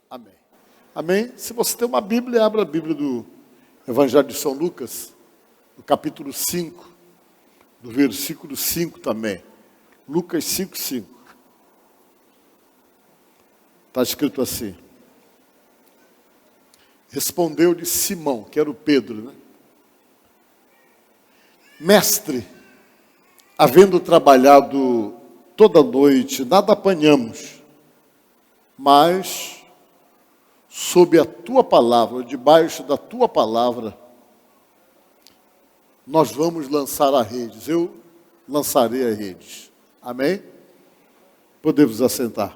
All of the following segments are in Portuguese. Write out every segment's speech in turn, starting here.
Amém. Amém? Se você tem uma Bíblia, abra a Bíblia do Evangelho de São Lucas, no capítulo 5, do versículo 5 também. Lucas 5, 5. Está escrito assim. Respondeu-lhe Simão, que era o Pedro, né? Mestre, havendo trabalhado toda noite, nada apanhamos, mas sob a tua palavra, debaixo da tua palavra, nós vamos lançar as redes. Eu lançarei as redes. Amém? Podemos assentar.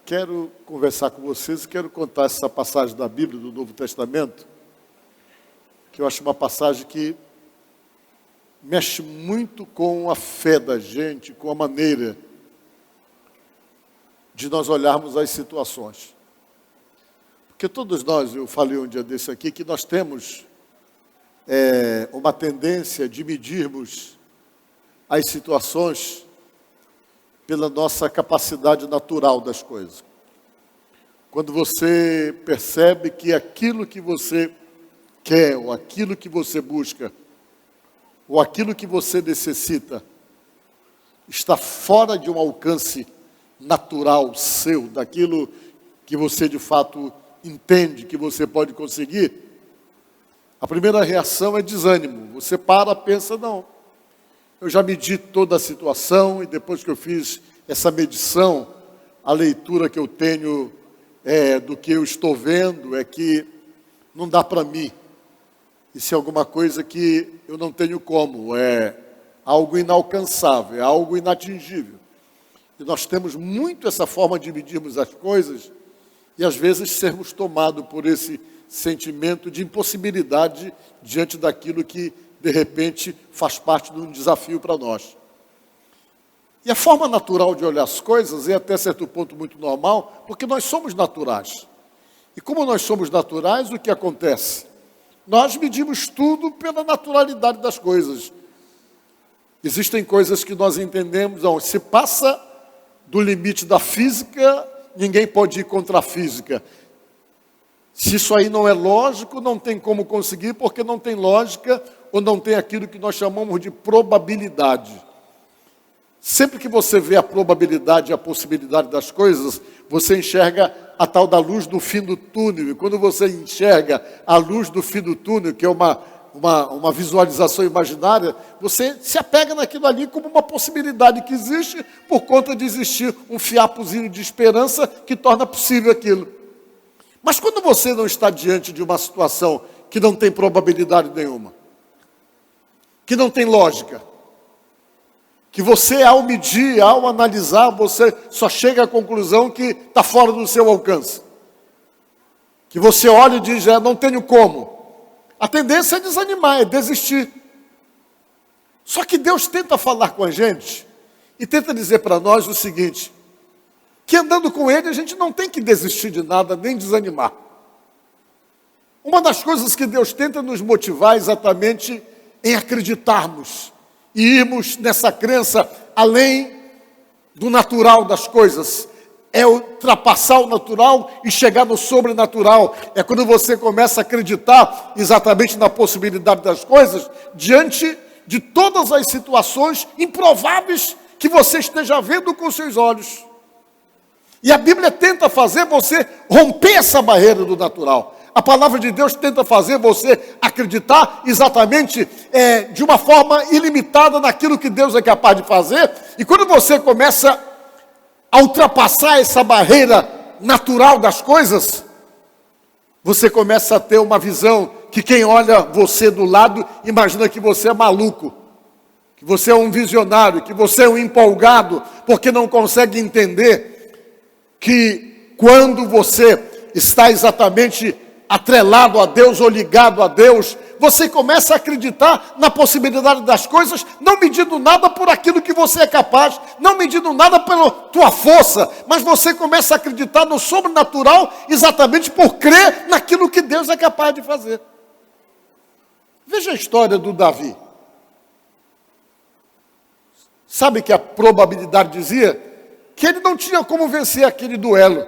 Quero conversar com vocês e quero contar essa passagem da Bíblia, do Novo Testamento, que eu acho uma passagem que mexe muito com a fé da gente, com a maneira de nós olharmos as situações. Porque todos nós, eu falei um dia desse aqui, que nós temos uma tendência de medirmos as situações pela nossa capacidade natural das coisas. Quando você percebe que aquilo que você quer, ou aquilo que você busca, ou aquilo que você necessita, está fora de um alcance natural seu, daquilo que você de fato entende que você pode conseguir, a primeira reação é desânimo. Você para, pensa, não, eu já medi toda a situação, e depois que eu fiz essa medição, a leitura que eu tenho do que eu estou vendo é que não dá para mim. Isso é alguma coisa que eu não tenho como, é algo inalcançável, é algo inatingível. E nós temos muito essa forma de medirmos as coisas e às vezes sermos tomados por esse sentimento de impossibilidade diante daquilo que, de repente, faz parte de um desafio para nós. E a forma natural de olhar as coisas é até certo ponto muito normal, porque nós somos naturais. E como nós somos naturais, o que acontece? Nós medimos tudo pela naturalidade das coisas. Existem coisas que nós entendemos, não, se passa do limite da física, ninguém pode ir contra a física. Se isso aí não é lógico, não tem como conseguir, porque não tem lógica, ou não tem aquilo que nós chamamos de probabilidade. Sempre que você vê a probabilidade e a possibilidade das coisas, você enxerga a tal da luz do fim do túnel. E quando você enxerga a luz do fim do túnel, que é uma visualização imaginária, você se apega naquilo ali como uma possibilidade que existe, por conta de existir um fiapozinho de esperança que torna possível aquilo. Mas quando você não está diante de uma situação que não tem probabilidade nenhuma, que não tem lógica, que você, ao medir, ao analisar, você só chega à conclusão que está fora do seu alcance, que você olha e diz, não tenho como, a tendência é desanimar, é desistir. Só que Deus tenta falar com a gente e tenta dizer para nós o seguinte, que andando com Ele a gente não tem que desistir de nada, nem desanimar. Uma das coisas que Deus tenta nos motivar exatamente em acreditarmos e irmos nessa crença além do natural das coisas. É ultrapassar o natural e chegar no sobrenatural. É quando você começa a acreditar exatamente na possibilidade das coisas diante de todas as situações improváveis que você esteja vendo com seus olhos. E a Bíblia tenta fazer você romper essa barreira do natural. A palavra de Deus tenta fazer você acreditar exatamente de uma forma ilimitada naquilo que Deus é capaz de fazer. E quando você começa a ultrapassar essa barreira natural das coisas, você começa a ter uma visão que quem olha você do lado imagina que você é maluco, que você é um visionário, que você é um empolgado, porque não consegue entender que quando você está exatamente atrelado a Deus ou ligado a Deus, você começa a acreditar na possibilidade das coisas, não medindo nada por aquilo que você é capaz, não medindo nada pela tua força, mas você começa a acreditar no sobrenatural exatamente por crer naquilo que Deus é capaz de fazer. Veja a história do Davi. Sabe que a probabilidade dizia? Que ele não tinha como vencer aquele duelo.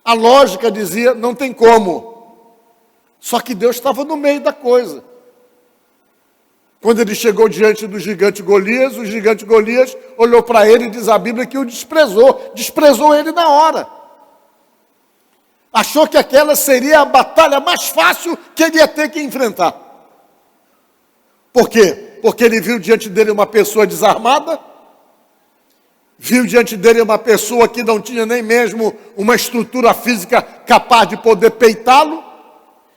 A lógica dizia, não tem como. Só que Deus estava no meio da coisa. Quando ele chegou diante do gigante Golias, o gigante Golias olhou para ele e diz a Bíblia que o desprezou ele na hora. Achou que aquela seria a batalha mais fácil que ele ia ter que enfrentar. Por quê? Porque ele viu diante dele uma pessoa desarmada, viu diante dele uma pessoa que não tinha nem mesmo uma estrutura física capaz de poder peitá-lo,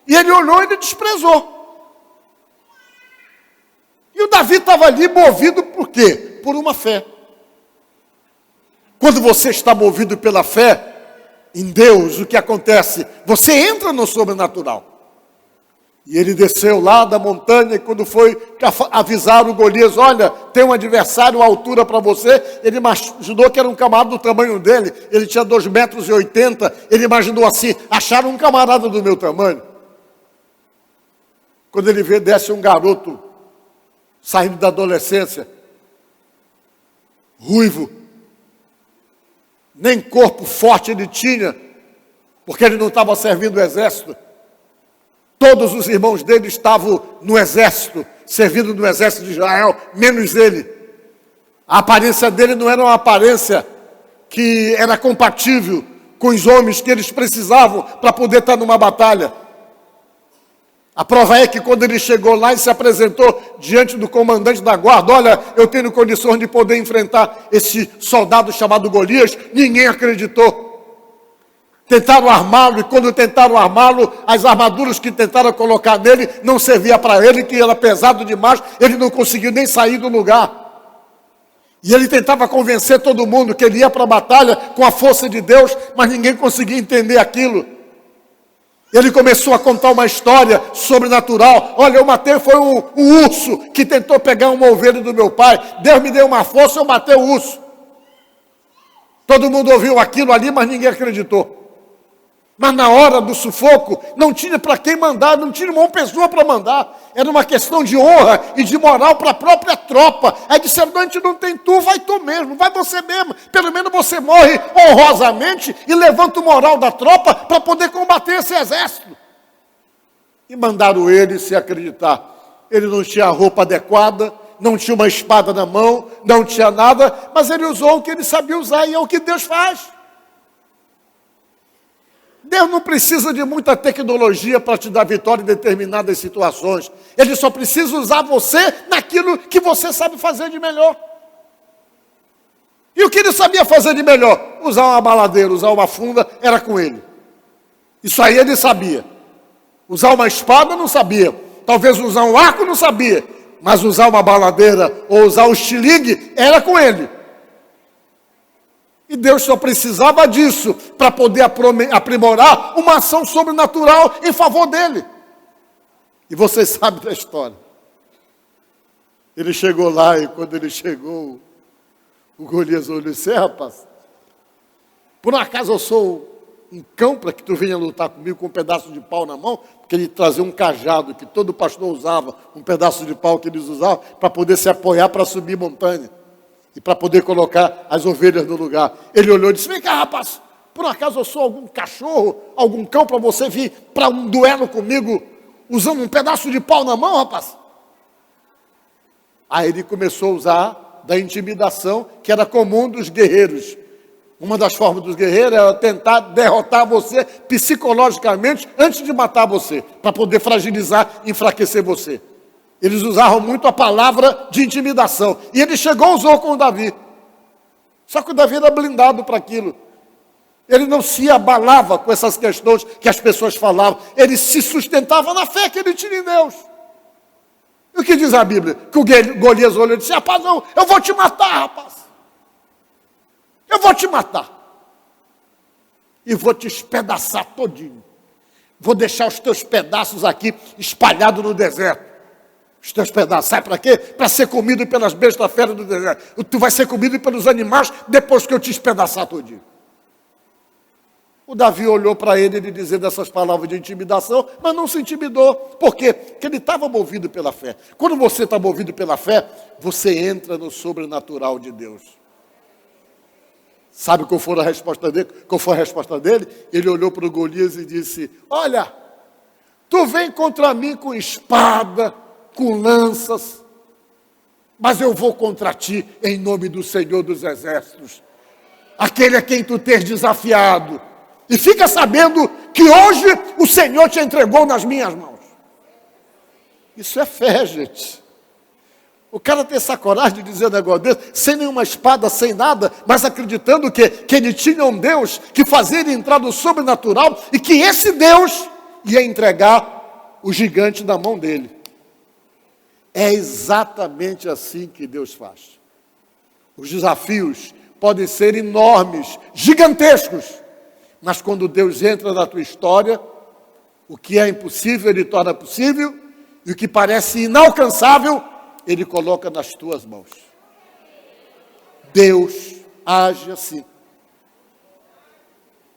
e ele olhou e ele desprezou. E o Davi estava ali movido por quê? Por uma fé. Quando você está movido pela fé em Deus, o que acontece? Você entra no sobrenatural. E ele desceu lá da montanha, e quando foi avisar o Golias, olha, tem um adversário à altura para você, ele imaginou que era um camarada do tamanho dele, ele tinha 2,80 metros, ele imaginou assim, acharam um camarada do meu tamanho. Quando ele vê, desce um garoto, saindo da adolescência, ruivo, nem corpo forte ele tinha, porque ele não estava servindo o exército. Todos os irmãos dele estavam no exército, servindo no exército de Israel, menos ele. A aparência dele não era uma aparência que era compatível com os homens que eles precisavam para poder estar numa batalha. A prova é que quando ele chegou lá e se apresentou diante do comandante da guarda, olha, eu tenho condições de poder enfrentar esse soldado chamado Golias, ninguém acreditou. Tentaram armá-lo, e quando tentaram armá-lo, as armaduras que tentaram colocar nele não servia para ele, que era pesado demais, ele não conseguiu nem sair do lugar. E ele tentava convencer todo mundo que ele ia para a batalha com a força de Deus, mas ninguém conseguia entender aquilo. Ele começou a contar uma história sobrenatural. Olha, eu matei, foi um urso que tentou pegar uma ovelha do meu pai. Deus me deu uma força, eu matei o urso. Todo mundo ouviu aquilo ali, mas ninguém acreditou. Mas na hora do sufoco, não tinha para quem mandar, não tinha uma pessoa para mandar. Era uma questão de honra e de moral para a própria tropa. Aí disseram, não, a gente não tem tu, vai tu mesmo, vai você mesmo. Pelo menos você morre honrosamente e levanta o moral da tropa para poder combater esse exército. E mandaram ele se acreditar. Ele não tinha a roupa adequada, não tinha uma espada na mão, não tinha nada, mas ele usou o que ele sabia usar e é o que Deus faz. Deus não precisa de muita tecnologia para te dar vitória em determinadas situações. Ele só precisa usar você naquilo que você sabe fazer de melhor. E o que ele sabia fazer de melhor? Usar uma baladeira, usar uma funda, era com ele. Isso aí ele sabia. Usar uma espada, não sabia. Talvez usar um arco, não sabia. Mas usar uma baladeira ou usar um estilingue, era com ele. E Deus só precisava disso para poder aprimorar uma ação sobrenatural em favor dele. E vocês sabem da história. Ele chegou lá e quando ele chegou, o Golias olhou e disse, rapaz, por um acaso eu sou um cão para que tu venha lutar comigo com um pedaço de pau na mão? Porque ele trazia um cajado que todo pastor usava, um pedaço de pau que eles usavam para poder se apoiar para subir montanha. E para poder colocar as ovelhas no lugar. Ele olhou e disse, vem cá, rapaz, por acaso eu sou algum cachorro, algum cão para você vir para um duelo comigo, usando um pedaço de pau na mão, rapaz? Aí ele começou a usar da intimidação, que era comum dos guerreiros. Uma das formas dos guerreiros era tentar derrotar você psicologicamente antes de matar você, para poder fragilizar e enfraquecer você. Eles usavam muito a palavra de intimidação. E ele chegou e usou com o Davi. Só que o Davi era blindado para aquilo. Ele não se abalava com essas questões que as pessoas falavam. Ele se sustentava na fé que ele tinha em Deus. E o que diz a Bíblia? Que o Golias olhou e disse, rapaz, não, eu vou te matar, rapaz. Eu vou te matar. E vou te espedaçar todinho. Vou deixar os teus pedaços aqui espalhados no deserto. Os teus pedaços, sabe para quê? Para ser comido pelas bestas feras do deserto. Tu vai ser comido pelos animais depois que eu te espedaçar todinho. O Davi olhou para ele dizendo essas palavras de intimidação, mas não se intimidou. Por quê? Porque ele estava movido pela fé. Quando você está movido pela fé, você entra no sobrenatural de Deus. Sabe qual foi a resposta dele? Qual foi a resposta dele? Ele olhou para o Golias e disse: olha, tu vem contra mim com espada, com lanças, mas eu vou contra ti em nome do Senhor dos Exércitos, aquele a quem tu tens desafiado. E fica sabendo que hoje o Senhor te entregou nas minhas mãos. Isso é fé, gente. O cara tem essa coragem de dizer um negócio desse, sem nenhuma espada, sem nada, mas acreditando que ele tinha um Deus que fazia ele entrar no sobrenatural e que esse Deus ia entregar o gigante na mão dele. É exatamente assim que Deus faz. Os desafios podem ser enormes, gigantescos, mas quando Deus entra na tua história, o que é impossível Ele torna possível, e o que parece inalcançável, Ele coloca nas tuas mãos. Deus age assim.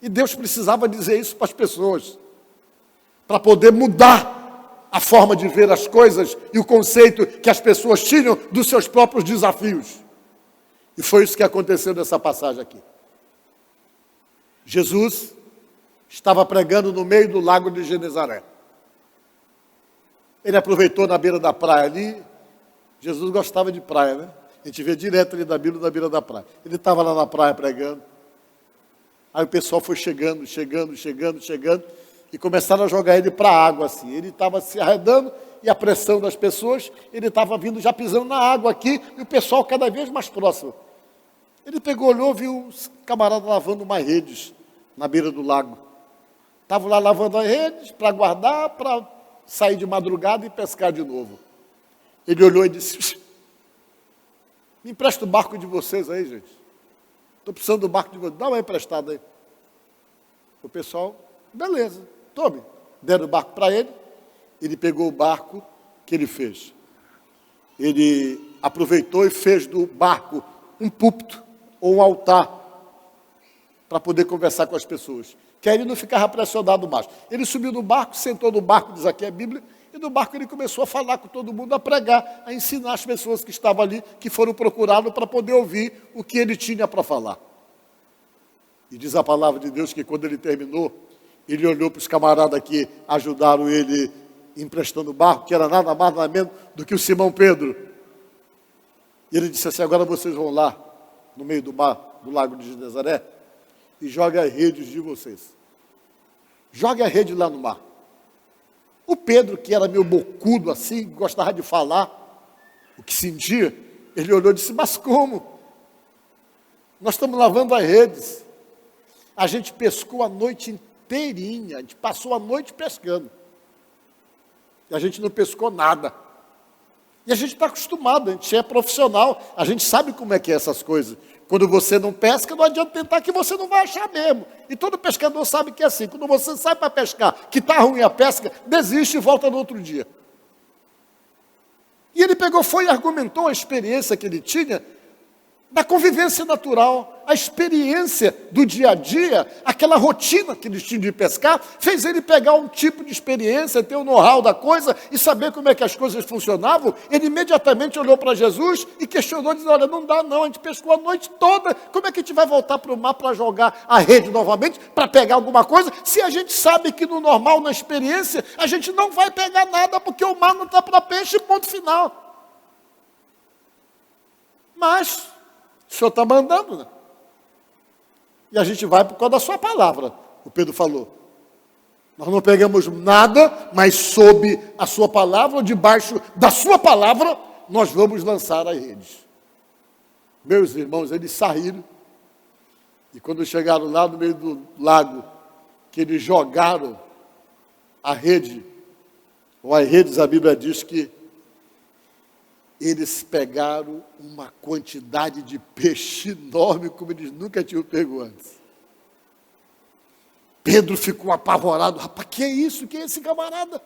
E Deus precisava dizer isso para as pessoas, para poder mudar a forma de ver as coisas e o conceito que as pessoas tinham dos seus próprios desafios. E foi isso que aconteceu nessa passagem aqui. Jesus estava pregando no meio do lago de Genezaré. Ele aproveitou na beira da praia ali. Jesus gostava de praia, né? A gente vê direto ali da Bíblia, na beira da praia. Ele estava lá na praia pregando. Aí o pessoal foi chegando, e começaram a jogar ele para a água, assim. Ele estava se arredando, e a pressão das pessoas, ele estava vindo já pisando na água aqui, e o pessoal cada vez mais próximo. Ele pegou, olhou, viu os camaradas lavando umas redes na beira do lago. Estavam lá lavando as redes para guardar, para sair de madrugada e pescar de novo. Ele olhou e disse: me empresta o barco de vocês aí, gente. Estou precisando do barco de vocês. Dá uma emprestada aí. O pessoal, beleza, tome. Deram o barco para ele. Ele pegou o barco, que ele fez? Ele aproveitou e fez do barco um púlpito ou um altar para poder conversar com as pessoas. Que aí ele não ficava pressionado mais. Ele subiu no barco, sentou no barco, diz aqui a Bíblia, e no barco ele começou a falar com todo mundo, a pregar, a ensinar as pessoas que estavam ali, que foram procurá-lo para poder ouvir o que ele tinha para falar. E diz a palavra de Deus que quando ele terminou, ele olhou para os camaradas que ajudaram ele emprestando o barco, que era nada mais nada menos do que o Simão Pedro. E ele disse assim: agora vocês vão lá, no meio do mar, do lago de Genezaré, e joguem as redes de vocês. Jogue a rede lá no mar. O Pedro, que era meio bocudo assim, gostava de falar o que sentia, ele olhou e disse: mas como? Nós estamos lavando as redes. A gente pescou a noite inteirinha, a gente passou a noite pescando. E a gente não pescou nada. E a gente está acostumado, a gente é profissional, a gente sabe como é que é essas coisas. Quando você não pesca, não adianta tentar, que você não vai achar mesmo. E todo pescador sabe que é assim. Quando você sai para pescar, que está ruim a pesca, desiste e volta no outro dia. E ele pegou, foi e argumentou a experiência que ele tinha da convivência natural, a experiência do dia a dia, aquela rotina que eles tinham de pescar, fez ele pegar um tipo de experiência, ter o know-how da coisa e saber como é que as coisas funcionavam. Ele imediatamente olhou para Jesus e questionou, dizendo: olha, não dá não, a gente pescou a noite toda, como é que a gente vai voltar para o mar para jogar a rede novamente, para pegar alguma coisa, se a gente sabe que no normal, na experiência, a gente não vai pegar nada, porque o mar não está para peixe, ponto final. Mas o Senhor está mandando, né? E a gente vai por causa da sua palavra, o Pedro falou. Nós não pegamos nada, mas sob a sua palavra, ou debaixo da sua palavra, nós vamos lançar as redes. Meus irmãos, eles saíram, e quando chegaram lá no meio do lago, que eles jogaram a rede, ou as redes, a Bíblia diz que eles pegaram uma quantidade de peixe enorme, como eles nunca tinham pego antes. Pedro ficou apavorado. Rapaz, que é isso? Que é esse camarada?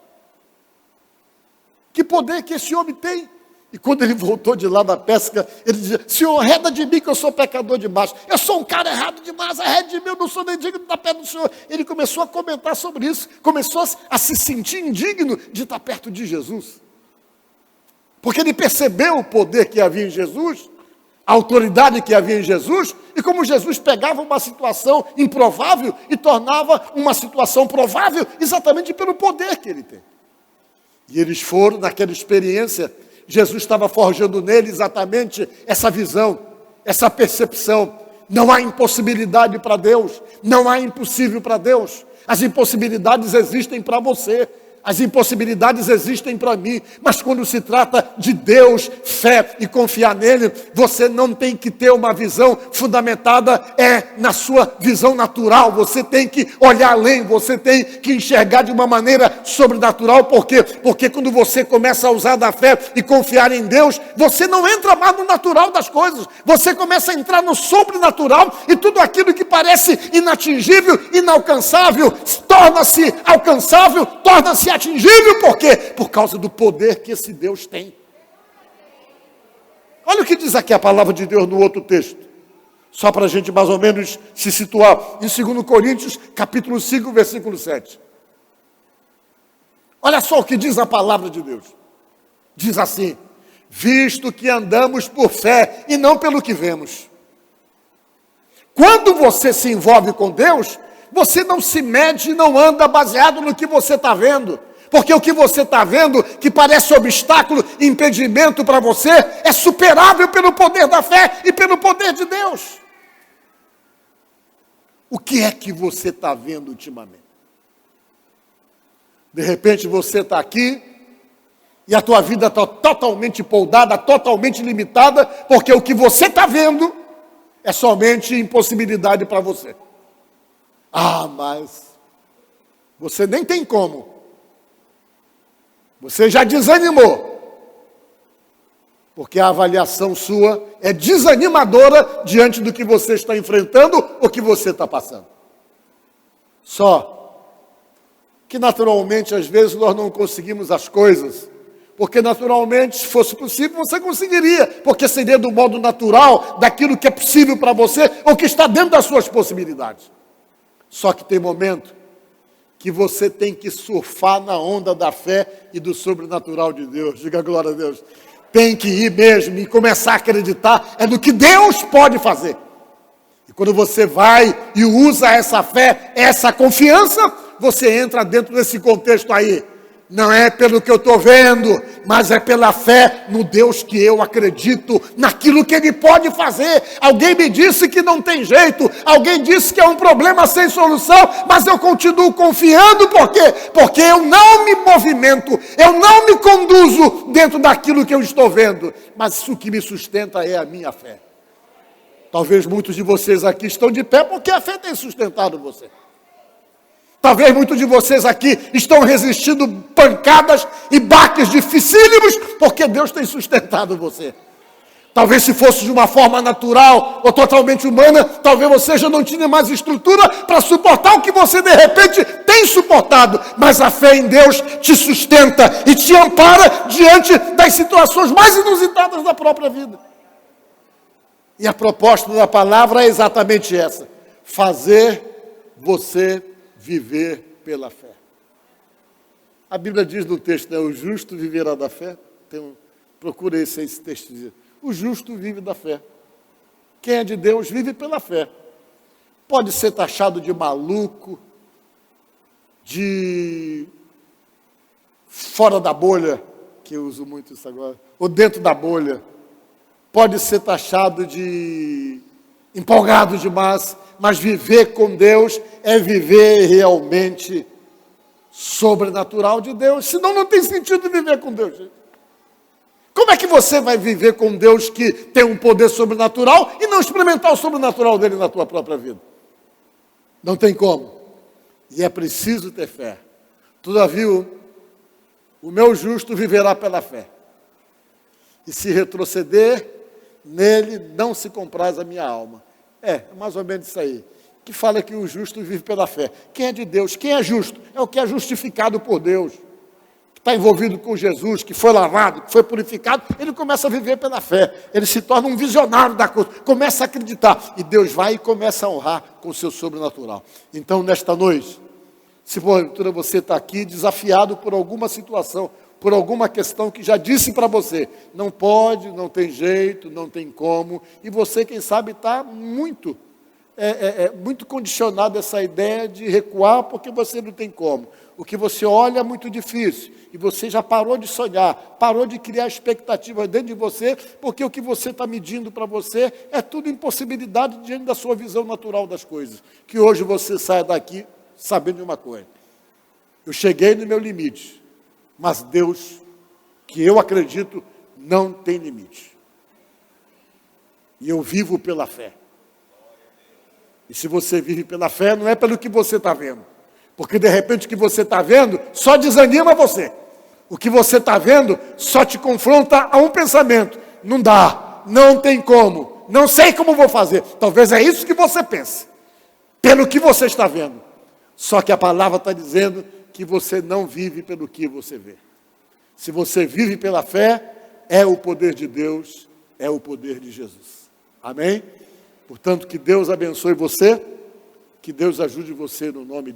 Que poder que esse homem tem? E quando ele voltou de lá da pesca, ele dizia: Senhor, arreda de mim que eu sou pecador demais. Eu sou um cara errado demais, arreda de mim, eu não sou nem digno de estar perto do Senhor. Ele começou a comentar sobre isso, começou a se sentir indigno de estar perto de Jesus. Porque ele percebeu o poder que havia em Jesus, a autoridade que havia em Jesus, e como Jesus pegava uma situação improvável e tornava uma situação provável exatamente pelo poder que ele tem. E eles foram naquela experiência. Jesus estava forjando nele exatamente essa visão, essa percepção. Não há impossibilidade para Deus, não há impossível para Deus. As impossibilidades existem para você, as impossibilidades existem para mim, mas quando se trata de Deus, fé e confiar nele, você não tem que ter uma visão fundamentada na sua visão natural. Você tem que olhar além, você tem que enxergar de uma maneira sobrenatural. Por quê? Porque quando você começa a usar da fé e confiar em Deus, você não entra mais no natural das coisas, você começa a entrar no sobrenatural, e tudo aquilo que parece inatingível, inalcançável, torna-se alcançável, torna-se atingível. Por quê? Por causa do poder que esse Deus tem. Olha o que diz aqui a palavra de Deus no outro texto, só para a gente mais ou menos se situar, em 2 Coríntios, capítulo 5, versículo 7. Olha só o que diz a palavra de Deus. Diz assim: visto que andamos por fé e não pelo que vemos. Quando você se envolve com Deus, você não se mede e não anda baseado no que você está vendo. Porque o que você está vendo, que parece obstáculo, impedimento para você, é superável pelo poder da fé e pelo poder de Deus. O que é que você está vendo ultimamente? De repente você está aqui e a tua vida está totalmente poldada, totalmente limitada, porque o que você está vendo é somente impossibilidade para você. Ah, mas você nem tem como. Você já desanimou. Porque a avaliação sua é desanimadora diante do que você está enfrentando ou que você está passando. Só que naturalmente, às vezes, nós não conseguimos as coisas. Porque naturalmente, se fosse possível, você conseguiria. Porque seria do modo natural, daquilo que é possível para você, ou que está dentro das suas possibilidades. Só que tem momento que você tem que surfar na onda da fé e do sobrenatural de Deus. Diga glória a Deus. Tem que ir mesmo e começar a acreditar no que Deus pode fazer. E quando você vai e usa essa fé, essa confiança, você entra dentro desse contexto aí. Não é pelo que eu estou vendo, mas é pela fé no Deus que eu acredito, naquilo que Ele pode fazer. Alguém me disse que não tem jeito, alguém disse que é um problema sem solução, mas eu continuo confiando. Por quê? Porque eu não me movimento, eu não me conduzo dentro daquilo que eu estou vendo, mas o que me sustenta é a minha fé. Talvez muitos de vocês aqui estão de pé porque a fé tem sustentado você. Talvez muitos de vocês aqui estão resistindo pancadas e baques dificílimos, porque Deus tem sustentado você. Talvez se fosse de uma forma natural ou totalmente humana, talvez você já não tinha mais estrutura para suportar o que você de repente tem suportado. Mas a fé em Deus te sustenta e te ampara diante das situações mais inusitadas da própria vida. E a proposta da palavra é exatamente essa: fazer você viver pela fé. A Bíblia diz no texto, o justo viverá da fé. Procura esse texto dizer. O justo vive da fé. Quem é de Deus vive pela fé. Pode ser taxado de maluco, de fora da bolha, que eu uso muito isso agora, ou dentro da bolha. Pode ser taxado de empolgado demais, mas viver com Deus é viver realmente sobrenatural de Deus. Senão não tem sentido viver com Deus, gente. Como é que você vai viver com Deus que tem um poder sobrenatural e não experimentar o sobrenatural dele na tua própria vida? Não tem como. E é preciso ter fé. Todavia, o meu justo viverá pela fé. E se retroceder, nele não se compraz a minha alma. É mais ou menos isso aí. Que fala que o justo vive pela fé. Quem é de Deus? Quem é justo? É o que é justificado por Deus. está envolvido com Jesus, que foi lavado, que foi purificado, ele começa a viver pela fé. Ele se torna um visionário da coisa, começa a acreditar. E Deus vai e começa a honrar com o seu sobrenatural. Então, nesta noite, se porventura você está aqui desafiado por alguma situação, por alguma questão que já disse para você, não pode, não tem jeito, não tem como, e você, quem sabe, está muito condicionado a essa ideia de recuar porque você não tem como. O que você olha é muito difícil, e você já parou de sonhar, parou de criar expectativas dentro de você, porque o que você está medindo para você é tudo impossibilidade diante da sua visão natural das coisas. Que hoje você saia daqui sabendo de uma coisa: eu cheguei no meu limite, mas Deus, que eu acredito, não tem limite. E eu vivo pela fé. E se você vive pela fé, não é pelo que você está vendo. Porque de repente o que você está vendo só desanima você. O que você está vendo só te confronta a um pensamento. Não dá, não tem como, não sei como vou fazer. Talvez é isso que você pense, pelo que você está vendo. Só que a palavra está dizendo que você não vive pelo que você vê. Se você vive pela fé, é o poder de Deus, é o poder de Jesus. Amém? Portanto, que Deus abençoe você, que Deus ajude você no nome de